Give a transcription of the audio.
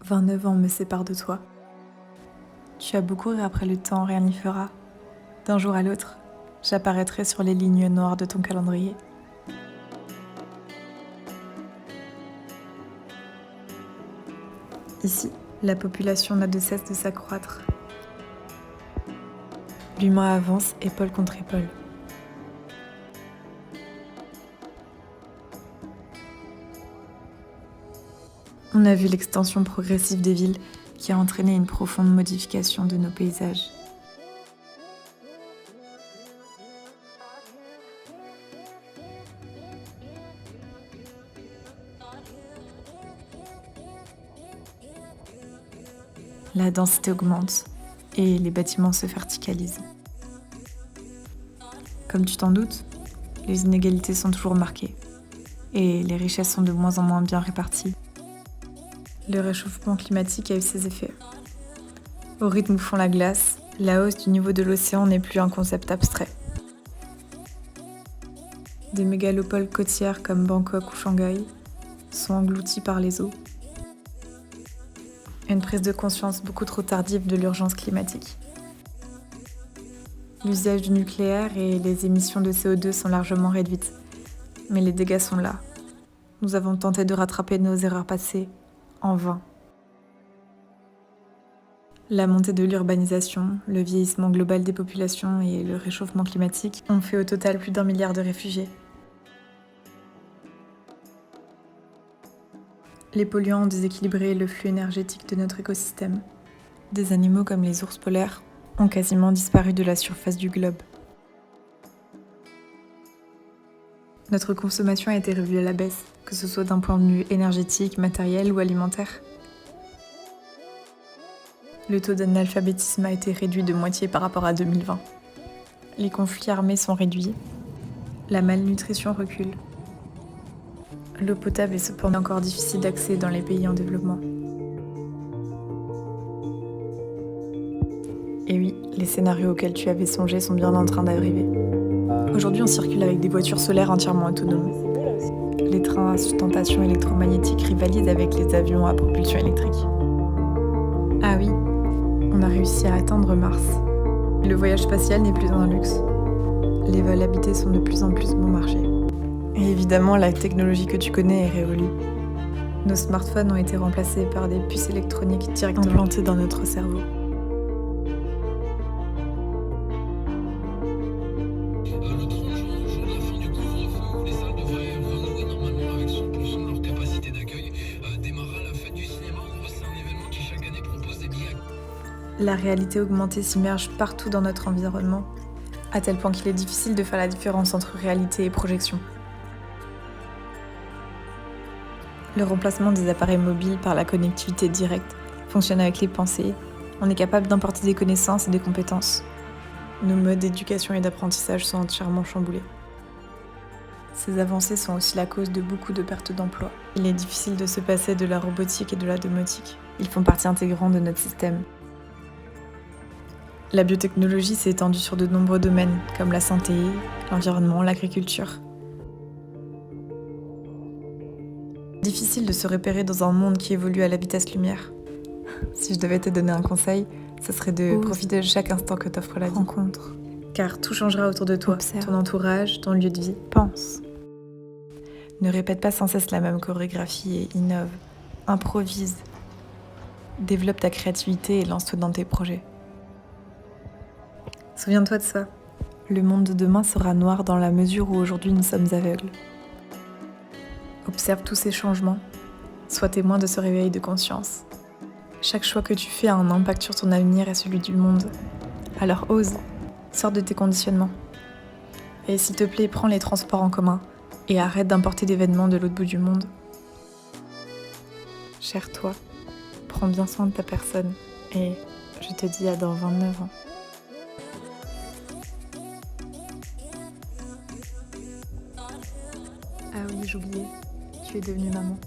29 ans me séparent de toi. Tu as beau courir après le temps, rien n'y fera. D'un jour à l'autre, j'apparaîtrai sur les lignes noires de ton calendrier. Ici, la population n'a de cesse de s'accroître. L'humain avance épaule contre épaule. On a vu l'extension progressive des villes qui a entraîné une profonde modification de nos paysages. La densité augmente et les bâtiments se verticalisent. Comme tu t'en doutes, les inégalités sont toujours marquées et les richesses sont de moins en moins bien réparties. Le réchauffement climatique a eu ses effets. Au rythme où fond la glace, la hausse du niveau de l'océan n'est plus un concept abstrait. Des mégalopoles côtières comme Bangkok ou Shanghai sont englouties par les eaux. Une prise de conscience beaucoup trop tardive de l'urgence climatique. L'usage du nucléaire et les émissions de CO2 sont largement réduites, mais les dégâts sont là. Nous avons tenté de rattraper nos erreurs passées, en vain. La montée de l'urbanisation, le vieillissement global des populations et le réchauffement climatique ont fait au total plus d'1 milliard de réfugiés. Les polluants ont déséquilibré le flux énergétique de notre écosystème. Des animaux comme les ours polaires ont quasiment disparu de la surface du globe. Notre consommation a été revue à la baisse, que ce soit d'un point de vue énergétique, matériel ou alimentaire. Le taux d'analphabétisme a été réduit de moitié par rapport à 2020. Les conflits armés sont réduits. La malnutrition recule. L'eau potable est cependant encore difficile d'accès dans les pays en développement. Et oui, les scénarios auxquels tu avais songé sont bien en train d'arriver. Aujourd'hui, on circule avec des voitures solaires entièrement autonomes. Les trains à sustentation électromagnétique rivalisent avec les avions à propulsion électrique. Ah oui, on a réussi à atteindre Mars. Le voyage spatial n'est plus un luxe. Les vols habités sont de plus en plus bon marché. Et évidemment, la technologie que tu connais est révolue. Nos smartphones ont été remplacés par des puces électroniques directement implantées dans notre cerveau. Le 30 juin, jour de la fin du couvre-feu, où les salles devraient renouer normalement avec 100% de leur capacité d'accueil, démarra la fête du cinéma. C'est un événement qui chaque année propose des billets. La réalité augmentée s'immerge partout dans notre environnement, à tel point qu'il est difficile de faire la différence entre réalité et projection. Le remplacement des appareils mobiles par la connectivité directe fonctionne avec les pensées. On est capable d'importer des connaissances et des compétences. Nos modes d'éducation et d'apprentissage sont entièrement chamboulés. Ces avancées sont aussi la cause de beaucoup de pertes d'emplois. Il est difficile de se passer de la robotique et de la domotique. Ils font partie intégrante de notre système. La biotechnologie s'est étendue sur de nombreux domaines, comme la santé, l'environnement, l'agriculture. Difficile de se repérer dans un monde qui évolue à la vitesse lumière. Si je devais te donner un conseil, ce serait de profiter de chaque instant que t'offre la vie. Rencontre. Car tout changera autour de toi, observe. Ton entourage, ton lieu de vie. Pense. Ne répète pas sans cesse la même chorégraphie et innove. Improvise. Développe ta créativité et lance-toi dans tes projets. Souviens-toi de ça. Le monde de demain sera noir dans la mesure où aujourd'hui nous sommes aveugles. Observe tous ces changements. Sois témoin de ce réveil de conscience. Chaque choix que tu fais a un impact sur ton avenir et celui du monde. Alors ose, sors de tes conditionnements. Et s'il te plaît, prends les transports en commun et arrête d'importer d'événements de l'autre bout du monde. Cher toi, prends bien soin de ta personne et je te dis à dans 29 ans. Ah oui, j'oubliais, tu es devenue maman.